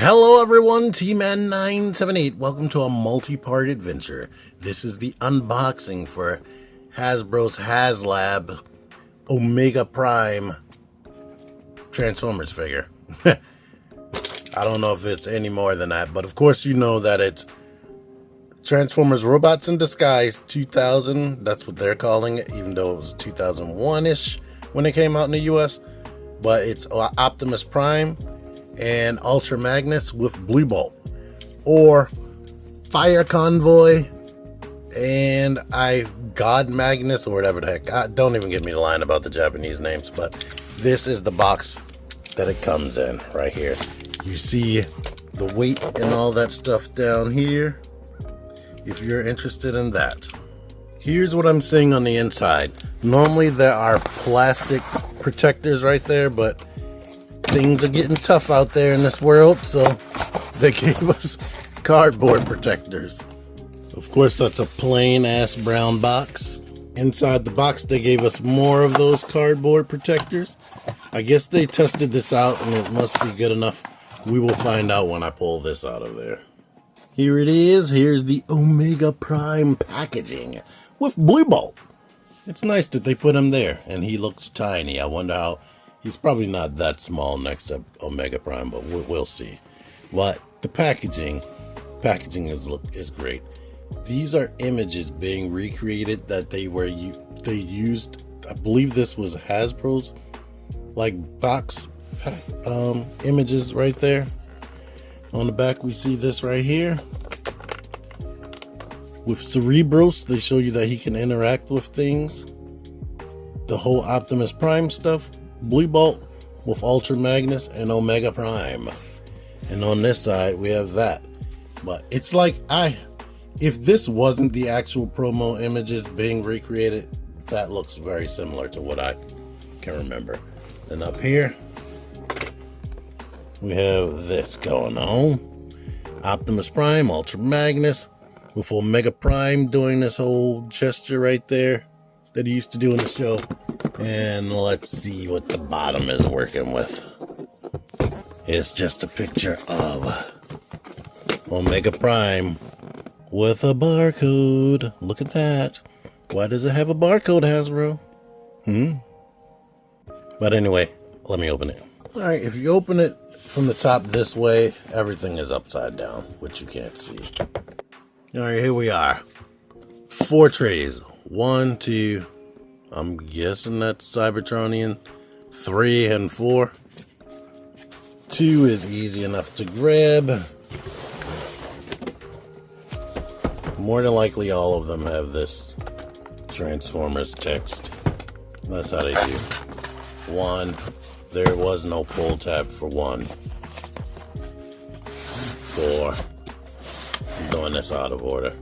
Hello everyone, T-Man978. Welcome to a multi-part adventure. This is the unboxing for Hasbro's HASLAB Omega Prime Transformers figure. I don't know if it's any more than that, but of course you know that it's Transformers Robots in Disguise 2000. That's what they're calling it, even though it was 2001-ish when it came out in the US. But it's Optimus Prime and Ultra Magnus with Bluebolt, or Fire Convoy and God Magnus, or whatever the heck. Don't even get me the line about the Japanese names, but this is the box that it comes in right here. You see the weight and all that stuff down here, if you're interested in that. Here's what I'm seeing on the inside. Normally there are plastic protectors right there, but things are getting tough out there in this world, so they gave us cardboard protectors. Of course, that's a plain ass brown box. Inside the box they gave us more of those cardboard protectors. I guess they tested this out and it must be good enough. We will find out when I pull this out of there. Here it is. Here's the Omega Prime packaging with Bluebolt. It's nice that they put him there, and he looks tiny. I wonder how. He's probably not that small next to Omega Prime, but we'll see. But the packaging is great. These are images being recreated that they used. I believe this was Hasbro's box images right there. On the back we see this right here. With Cerebros, they show you that he can interact with things. The whole Optimus Prime stuff. Bluebolt with Ultra Magnus and Omega Prime. And on this side we have that. But it's like, if this wasn't the actual promo images being recreated, that looks very similar to what I can remember. And up here we have this going on. Optimus Prime, Ultra Magnus, with Omega Prime doing this whole gesture right there that he used to do in the show. And let's see what the bottom is working with. It's just a picture of Omega Prime with a barcode. Look at that. Why does it have a barcode, Hasbro? But anyway, let me open it. Alright, if you open it from the top this way, everything is upside down, which you can't see. Alright, here we are. 4 trays. 1, 2, I'm guessing that's Cybertronian. 3 and 4. 2 is easy enough to grab. More than likely all of them have this Transformers text. That's how they do. 1. There was no pull tab for 1. 4. I'm doing this out of order.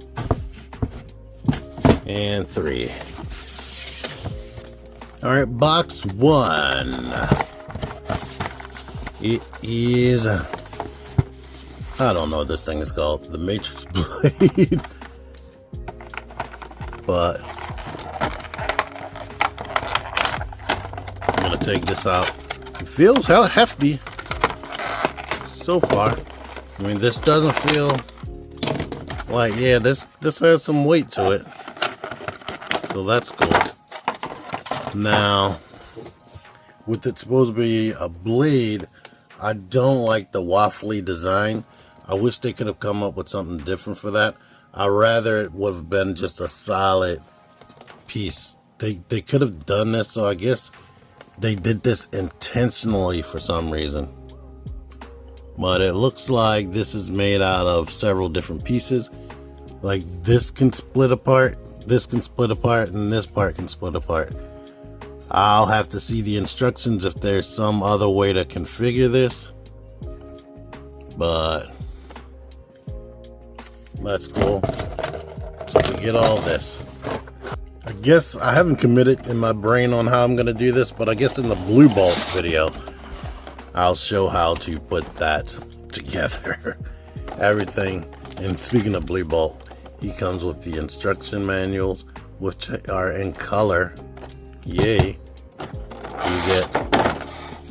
And 3. Alright, box 1. It is, I don't know what this thing is called, the Matrix Blade. But I'm gonna take this out. It feels hella hefty so far. I mean, this doesn't feel like, yeah, this has some weight to it, so that's cool. Now, with it supposed to be a blade, I don't like the waffly design. I wish they could have come up with something different for that. I'd rather it would have been just a solid piece. They could have done this, so I guess they did this intentionally for some reason. But it looks like this is made out of several different pieces. Like this can split apart, this can split apart, and this part can split apart. I'll have to see the instructions if there's some other way to configure this. But that's cool. So we get all this. I guess I haven't committed in my brain on how I'm going to do this, but I guess in the Bluebolt video, I'll show how to put that together. Everything. And speaking of Bluebolt, he comes with the instruction manuals, which are in color. Yay. You get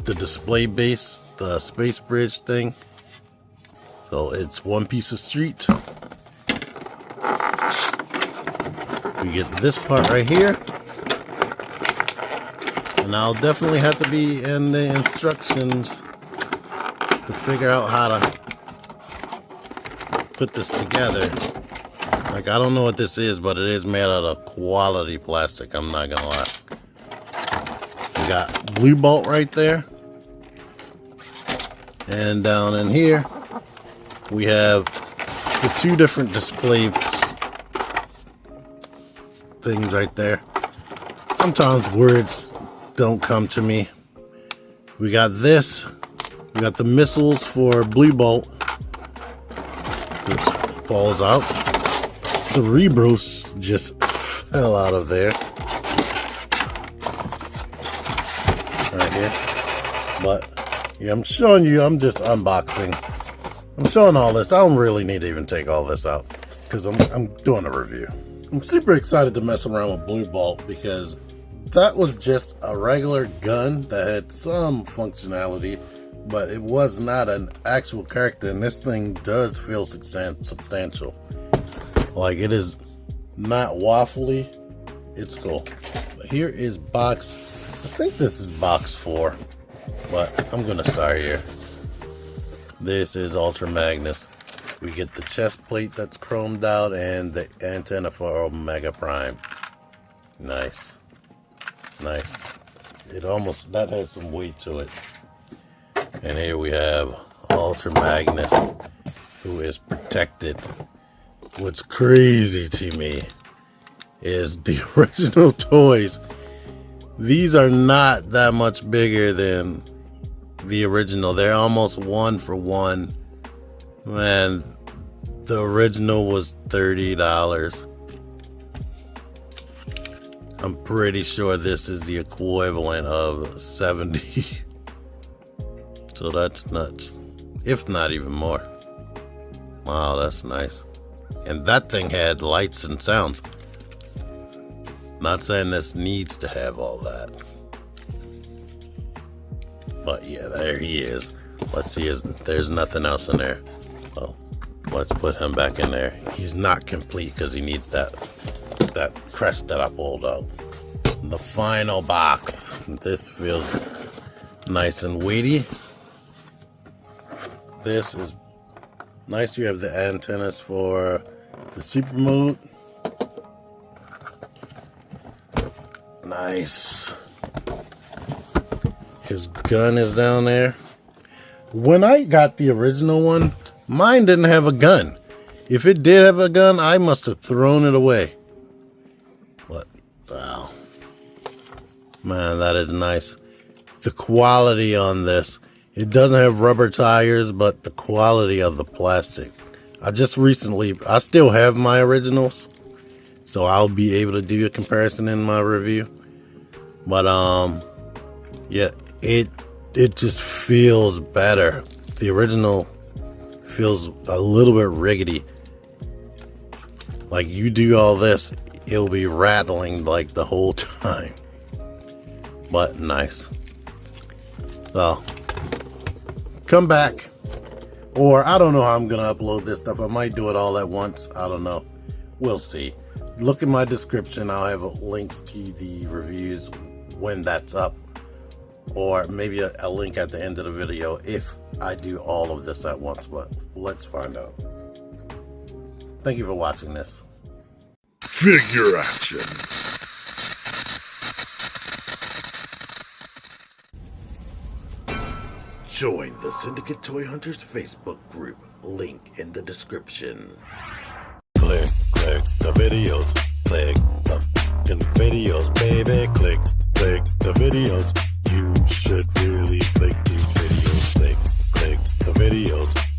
the display base, the space bridge thing, So it's one piece of street. We get this part right here. And I'll definitely have to be in the instructions to figure out how to put this together. Like, I don't know what this is, but it is made out of quality plastic, I'm not gonna lie. We got blue bolt right there. And down in here, we have the two different display things right there. Sometimes words don't come to me. We got this. We got the missiles for blue bolt, which falls out. Cerebros just fell out of there. Right here. But yeah, I'm showing you, I'm just unboxing. I'm showing all this. I don't really need to even take all this out because I'm doing a review. I'm super excited to mess around with blue bolt because that was just a regular gun that had some functionality, but it was not an actual character, and this thing does feel substantial. Like, it is not waffly. It's cool. But here is box, I think this is box 4, but I'm gonna start here. This is Ultra Magnus. We get the chest plate that's chromed out and the antenna for Omega Prime. Nice. Nice. It almost, that has some weight to it. And here we have Ultra Magnus, who is protected. What's crazy to me is the original toys. These are not that much bigger than the original. They're almost 1 for 1. Man, the original was $30. I'm pretty sure this is the equivalent of 70. So that's nuts. If not even more. Wow, that's nice. And that thing had lights and sounds. Not saying this needs to have all that. But yeah, there he is. Let's see, there's nothing else in there. So let's put him back in there. He's not complete because he needs that crest that I pulled out. The final box. This feels nice and weighty. This is nice. You have the antennas for the super mode. Nice. His gun is down there. When I got the original one, mine didn't have a gun. If it did have a gun, I must have thrown it away. But, wow. Man, that is nice. The quality on this. It doesn't have rubber tires, but the quality of the plastic. I still have my originals, so I'll be able to do a comparison in my review. But, yeah, it just feels better. The original feels a little bit rickety. Like, you do all this, it'll be rattling like the whole time. But nice. So, come back. Or I don't know how I'm gonna upload this stuff. I might do it all at once. I don't know. We'll see. Look in my description. I'll have links to the reviews when that's up. Or maybe a link at the end of the video if I do all of this at once. But let's find out. Thank you for watching this. Figure action. Join the Syndicate Toy Hunters Facebook group. Link in the description. Click the videos. Click the videos, baby. Click the videos. You should really click these videos. Click the videos.